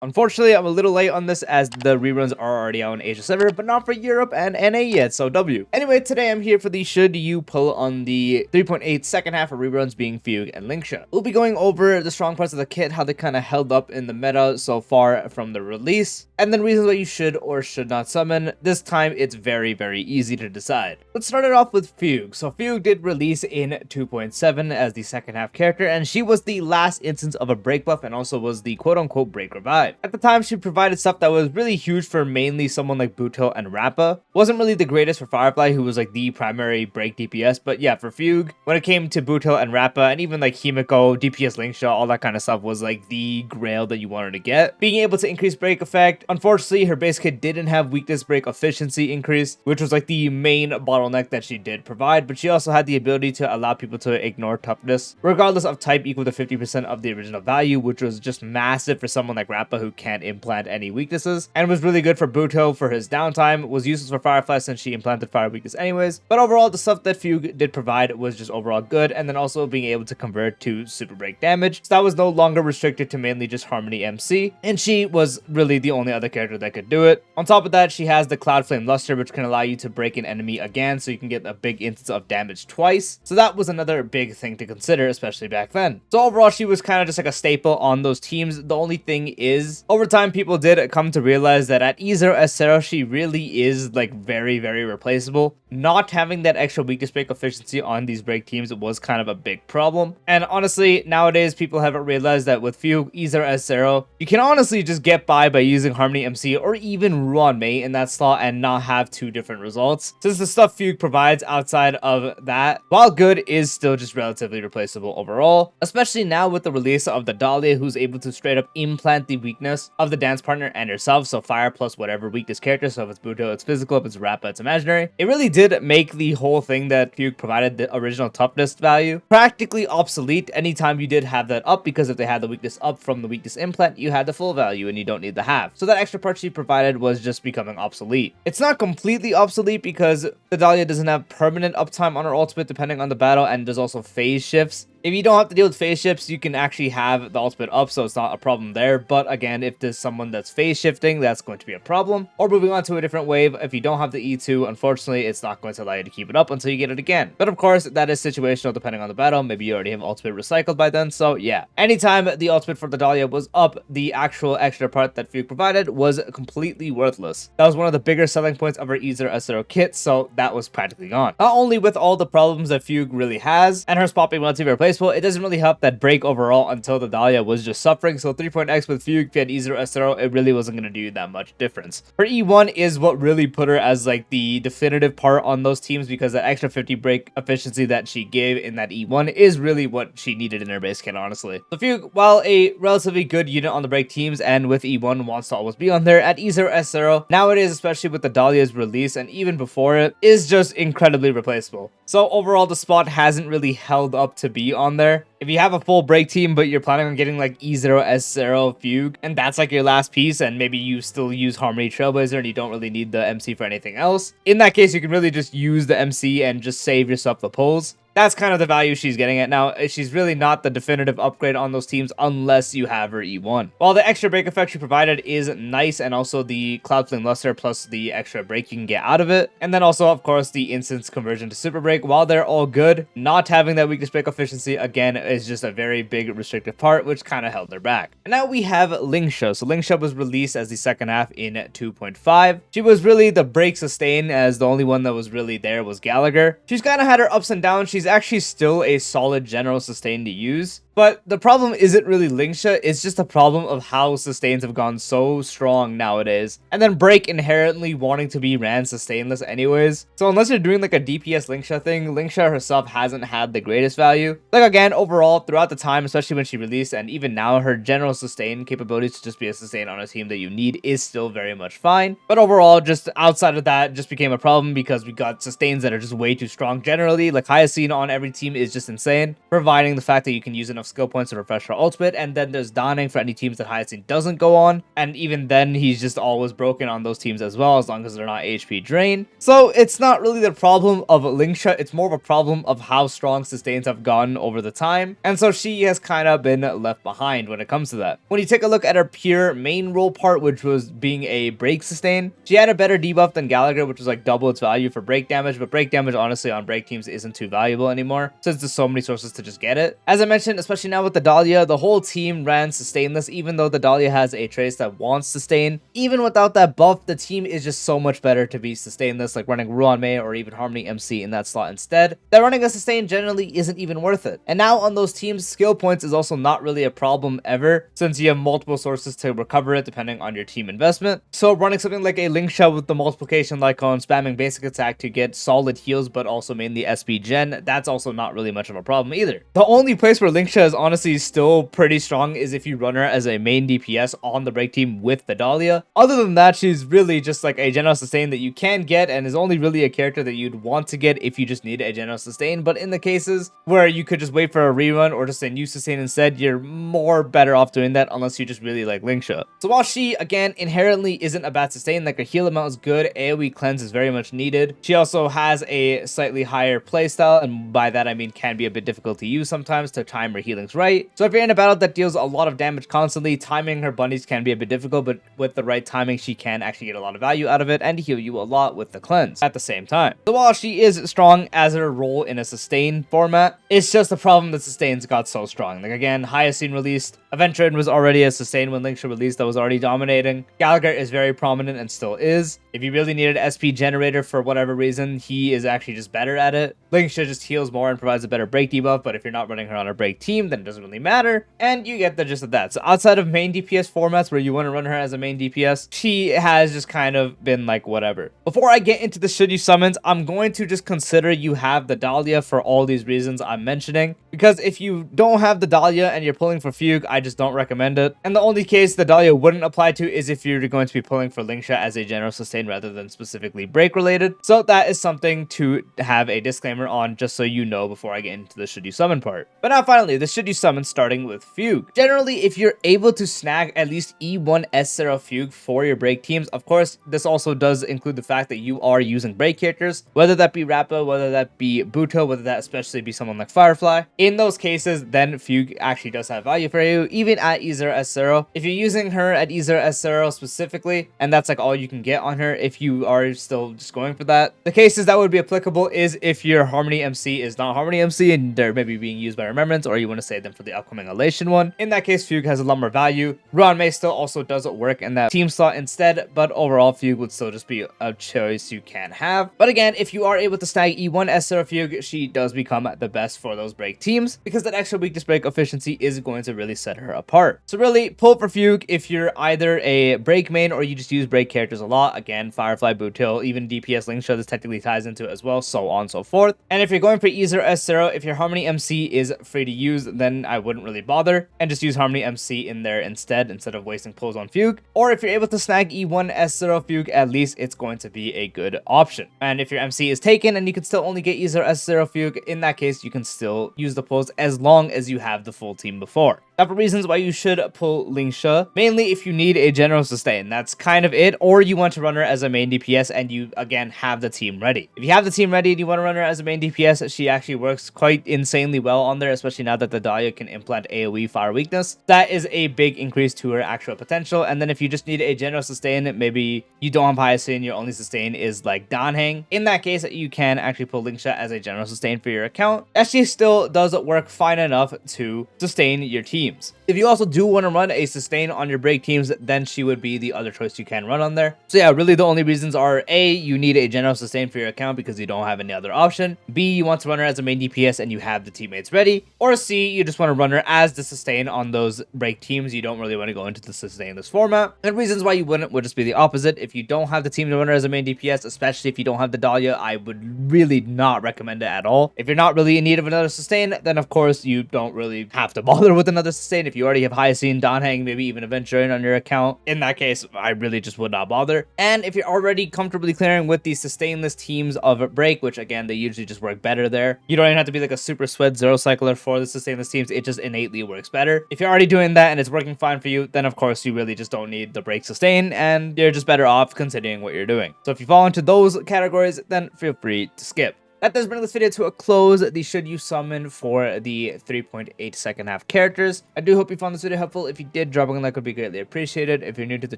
Unfortunately, I'm a little late on this as the reruns are already out on HSR, but not for Europe and NA yet, so W. Anyway, today I'm here for the should you pull on the 3.8 second half of reruns being Fugue and Lingsha. We'll be going over the strong parts of the kit, how they kind of held up in the meta so far from the release, and then reasons why you should or should not summon. This time, it's very easy to decide. Let's start it off with Fugue. So Fugue did release in 2.7 as the second half character, and she was the last instance of a break buff and also was the quote-unquote break revive. At the time, she provided stuff that was really huge for mainly someone like Buto and Rappa. Wasn't really the greatest for Firefly, who was like the primary break DPS, but yeah, for Fugue, when it came to Buto and Rappa, and even like Himiko, DPS Lingsha, all that kind of stuff was like the grail that you wanted to get. Being able to increase break effect, unfortunately, her base kit didn't have weakness break efficiency increase, which was like the main bottleneck that she did provide, but she also had the ability to allow people to ignore toughness, regardless of type, equal to 50% of the original value, which was just massive for someone like Rappa who can't implant any weaknesses, and was really good for Buto for his downtime, was useless for Firefly since she implanted fire weakness anyways, but overall the stuff that Fugue did provide was just overall good, and then also being able to convert to super break damage, so that was no longer restricted to mainly just Harmony MC, and she was really the only other character that could do it. On top of that, she has the Cloud Flame Luster, which can allow you to break an enemy again, so you can get a big instance of damage twice, so that was another big thing to consider, especially back then. So overall, she was kind of just like a staple on those teams. The only thing is, over time, people did come to realize that at E0 S0, she really is like very replaceable. Not having that extra weakness break efficiency on these break teams was kind of a big problem. And honestly, nowadays, people haven't realized that with Fugue, E0 S0, you can honestly just get by using Harmony MC or even Run Mate in that slot and not have two different results. Since the stuff Fugue provides outside of that, while good, is still just relatively replaceable overall, especially now with the release of the Dahlia, who's able to straight up implant the weakness of the dance partner and herself, so fire plus whatever weakness character, so if it's Buto, it's physical, if it's Rappa, it's imaginary. It really did make the whole thing that Fugue provided, the original toughness value, practically obsolete anytime you did have that up, because if they had the weakness up from the weakness implant, you had the full value and you don't need the half. So that extra part she provided was just becoming obsolete. It's not completely obsolete because the Dahlia doesn't have permanent uptime on her ultimate depending on the battle, and there's also phase shifts. If you don't have to deal with phase shifts, you can actually have the ultimate up, so it's not a problem there. But again, if there's someone that's phase shifting, that's going to be a problem. Or moving on to a different wave, if you don't have the E2, unfortunately, it's not going to allow you to keep it up until you get it again. But of course, that is situational depending on the battle. Maybe you already have ultimate recycled by then, so yeah. Anytime the ultimate for the Dahlia was up, the actual extra part that Fugue provided was completely worthless. That was one of the bigger selling points of her E0 S0 kit, so that was practically gone. Not only with all the problems that Fugue really has, and her spot being relatively replaceable, it doesn't really help that break overall until the Dahlia was just suffering. So 3.x with Fugue, if you had E0 S0, it really wasn't going to do that much difference. Her E1 is what really put her as like the definitive part on those teams, because that extra 50 break efficiency that she gave in that E1 is really what she needed in her base kit, honestly. So Fugue, while a relatively good unit on the break teams and with E1 wants to always be on there, at E0 S0, nowadays, especially with the Dahlia's release and even before it, is just incredibly replaceable. So overall, the spot hasn't really held up to be on there. If you have a full break team, but you're planning on getting like E0 S0 Fugue, and that's like your last piece, and maybe you still use Harmony Trailblazer and you don't really need the MC for anything else, in that case, you can really just use the MC and just save yourself the pulls. That's kind of the value she's getting at now. She's really not the definitive upgrade on those teams unless you have her E1. While the extra break effect she provided is nice, and also the Cloud Flame Luster plus the extra break you can get out of it, and then also, of course, the instance conversion to super break, while they're all good, not having that weakness break efficiency, again, is just a very big restrictive part, which kind of held her back. And now we have Lingsha. So Lingsha was released as the second half in 2.5. She was really the break sustain, as the only one that was really there was Gallagher. She's kind of had her ups and downs. She's actually still a solid general sustain to use. But the problem isn't really Lingsha, it's just a problem of how sustains have gone so strong nowadays. And then break inherently wanting to be ran sustainless anyways. So unless you're doing like a DPS Lingsha thing, Lingsha herself hasn't had the greatest value. Like again, overall, throughout the time, especially when she released, and even now, her general sustain capabilities to just be a sustain on a team that you need is still very much fine. But overall, just outside of that, just became a problem because we got sustains that are just way too strong generally. Like Hyacine on every team is just insane, providing the fact that you can use it in enough skill points to refresh her ultimate, and then there's Donning for any teams that Hyacinth doesn't go on, and even then he's just always broken on those teams as well, as long as they're not HP drain. So it's not really the problem of Lingsha, it's more of a problem of how strong sustains have gotten over the time, and so she has kind of been left behind when it comes to that. When you take a look at her pure main role part, which was being a break sustain, she had a better debuff than Gallagher, which was like double its value for break damage, but break damage honestly on break teams isn't too valuable anymore, since there's so many sources to just get it. As I mentioned, especially now with the Dahlia, the whole team ran sustainless, even though the Dahlia has a trace that wants sustain. Even without that buff, the team is just so much better to be sustainless, like running Rerun May or even Harmony MC in that slot instead. That running a sustain generally isn't even worth it. And now on those teams, skill points is also not really a problem ever, since you have multiple sources to recover it depending on your team investment. So running something like a Lingsha with the multiplication icon, spamming basic attack to get solid heals but also mainly SP gen, that's also not really much of a problem either. The only place where Lingsha is honestly still pretty strong is if you run her as a main DPS on the break team with the Dahlia. Other than that, she's really just like a general sustain that you can get and is only really a character that you'd want to get if you just need a general sustain. But in the cases where you could just wait for a rerun or just a new sustain instead, you're more better off doing that unless you just really like Lingsha. So while she, again, inherently isn't a bad sustain, like her heal amount is good, AoE cleanse is very much needed. She also has a slightly higher playstyle, and by that I mean can be a bit difficult to use sometimes to time her healings right. So if you're in a battle that deals a lot of damage constantly, timing her bunnies can be a bit difficult, but with the right timing, she can actually get a lot of value out of it and heal you a lot with the cleanse at the same time. So while she is strong as her role in a sustain format, it's just the problem that sustains got so strong. Like again, Hyacinth released, Adventurin was already a sustain when Lingsha released that was already dominating. Gallagher is very prominent and still is. If you really needed SP generator for whatever reason, he is actually just better at it. Lingsha just heals more and provides a better break debuff, but if you're not running her on a break team, then it doesn't really matter, and you get the gist of that. So outside of main DPS formats where you want to run her as a main DPS, she has just kind of been like whatever. Before I get into the should you summons, I'm going to just consider you have the Dahlia for all these reasons I'm mentioning, because if you don't have the Dahlia and you're pulling for Fugue, I just don't recommend it. And the only case the Dahlia wouldn't apply to is if you're going to be pulling for Lingsha as a general sustain rather than specifically break related. So that is something to have a disclaimer on, just so you know before I get into the should you summon part. But now finally, the should you summon, starting with Fugue. Generally, if you're able to snag at least E1 S0 Fugue for your break teams, of course, this also does include the fact that you are using break characters, whether that be Rappa, whether that be Buto, whether that especially be someone like Firefly. In those cases, then Fugue actually does have value for you, even at E0 S0. If you're using her at E0 S0 specifically, and that's like all you can get on her, if you are still just going for that, the cases that would be applicable is if your Harmony MC is not Harmony MC and they're maybe being used by Remembrance, or you want to save them for the upcoming Elation one. In that case, Fugue has a lot more value. Rerun May still also doesn't work in that team slot instead, but overall Fugue would still just be a choice you can have. But again, if you are able to snag E1 S0 Fugue, she does become the best for those break teams, because that extra weakness break efficiency is going to really set her apart. So really, pull for Fugue if you're either a break main or you just use break characters a lot. Again, Firefly, Butil, even DPS Lingsha, this technically ties into it as well, so on and so forth. And if you're going for E0 S0, if your Harmony MC is free to use, then I wouldn't really bother and just use Harmony MC in there instead of wasting pulls on Fugue. Or if you're able to snag E1 S0 Fugue, at least it's going to be a good option. And if your MC is taken and you can still only get E0 S0 Fugue, in that case, you can still use the pulls as long as you have the full team before. Now for reasons why you should pull Lingsha, mainly if you need a general sustain, that's kind of it, or you want to run her as a main DPS and you, again, have the team ready. If you have the team ready and you want to run her as a main DPS, she actually works quite insanely well on there, especially now that the Dahlia can implant AoE fire weakness. That is a big increase to her actual potential. And then if you just need a general sustain, maybe you don't have Hyacinth, your only sustain is like Donhang. In that case, you can actually pull Lingsha as a general sustain for your account. She still does work fine enough to sustain your team. If you also do want to run a sustain on your break teams, then she would be the other choice you can run on there. So yeah, really the only reasons are A, you need a general sustain for your account because you don't have any other option. B, you want to run her as a main DPS and you have the teammates ready. Or C, you just want to run her as the sustain on those break teams. You don't really want to go into the sustainless format. And reasons why you wouldn't would just be the opposite. If you don't have the team to run her as a main DPS, especially if you don't have the Dahlia, I would really not recommend it at all. If you're not really in need of another sustain, then of course you don't really have to bother with another sustain. If you already have Hyacinth, Donhang, maybe even Adventurin on your account, in that case, I really just would not bother. And if you're already comfortably clearing with the sustainless teams of Break, which again, they usually just work better there. You don't even have to be like a super sweat zero cycler for the sustainless testing the teams, it just innately works better. If you're already doing that and it's working fine for you, then of course you really just don't need the break sustain, and you're just better off considering what you're doing. So if you fall into those categories, then feel free to skip. That does bring this video to a close. The should you summon for the 3.8 second half characters. I do hope you found this video helpful. If you did, dropping a like would be greatly appreciated. If you're new to the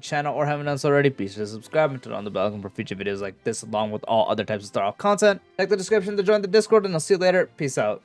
channel or haven't done so already, be sure to subscribe and turn on the bell icon for future videos like this, along with all other types of start off content. Check the description to join the Discord, and I'll see you later. Peace out.